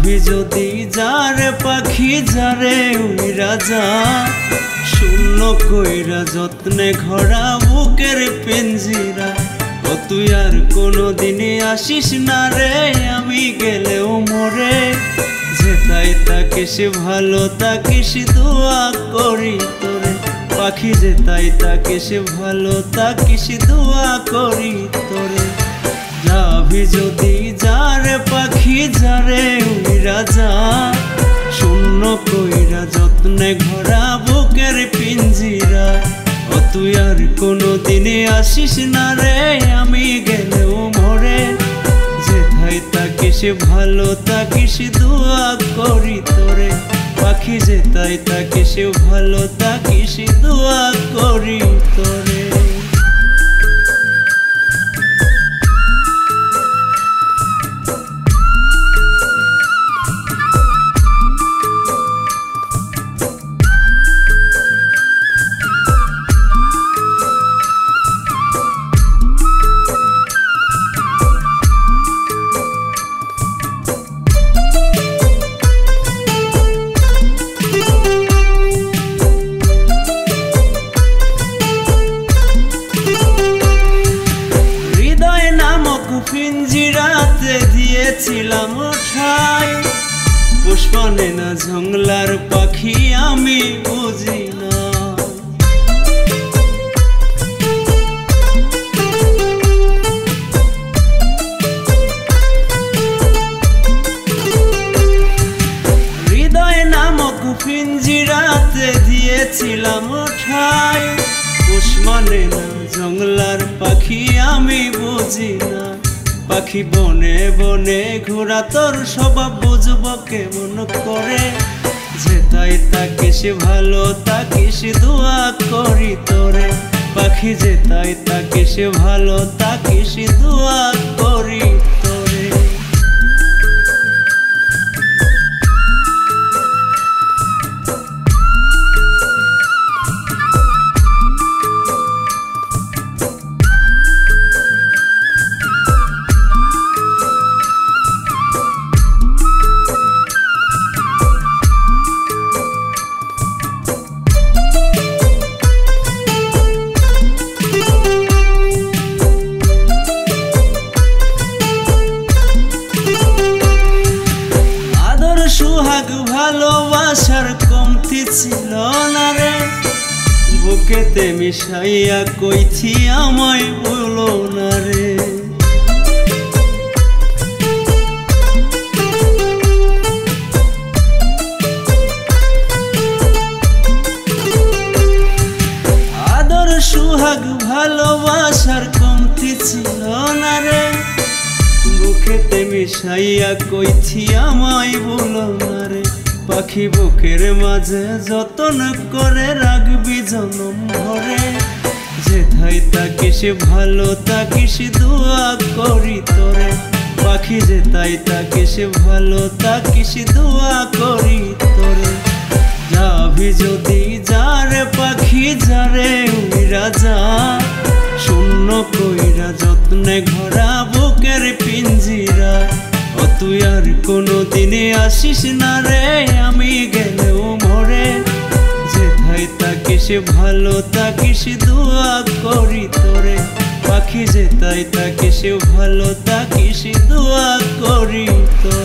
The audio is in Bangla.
যাবি যদি যারে পাখি যারে উইরা যা শূন্য কইরা যত্নে ঘরা বুকের পিঞ্জিরা ও তুই আর কোনোদিনই আসিস না রে আমি গেলেও মরে যেতাই তাকিস ভালো তাকিস দোয়া করি তোরে পাখি যেতাই তাকিস ভালো তাকিস দোয়া করি তোরে যাবি যদি যারে পাখি যারে উইরা যা শূন্য কইরা যত্নে ঘরা বুকের পিঞ্জিরা ও তুই আর কোনোদিনই আসিস না রে আমি গেলেও মরে যেথায় তাকিস ভালো তাকিস দোয়া করি তোরে পাখি যেতাই তাকিস ভালো তাকিস দোয়া করি তোরে। পিঞ্জিরাতে দিয়েছিলাম ঠাই পুষ্পনে না জংলার পাখি আমি বুঝি না হৃদয় নামক পিঞ্জিরাতে দিয়েছিলাম ঠাই পুষ্পনে না জংলার পাখি আমি বুঝি না পাখি বনে বনে ঘোরা তোর স্বভাব বুঝব কেমন করে যেতাই তাকিস ভালো তাকিস দোয়া করি তোরে পাখি যেতাই তাকিস ভালো তাকিস দোয়া করি তোরে। সুহাগ ভালোবাসার কমতি ছিল না রে বুকেতে মিশাইয়া কইছি আমায় বলো না রে আদর সুহাগ ভালোবাসার কমতি ছিল না রে বুকেতে মিশাইয়া কইছি আমায় বলো না রে পাখি বুকের মাঝে যতন করে রাখবি জনম ভরে যেথায় তাকিস ভালো তাকিস দোয়া করি তোরে পাখি যেতাই তাকিস ভালো তাকিস দোয়া করি তোরে যাবি যদি যারে পাখি যারে উইরা যা শূন্য কইরা যত্নে ঘরা বুকের পিঞ্জিরা ও তুই আর কোনোদিনই আসিস না রে আমি গেলেও মরে যেথায় তাকিস ভালো তাকিস দোয়া করি তোরে পাখি যেতাই তাকিস ভালো তাকিস দোয়া করি তোরে।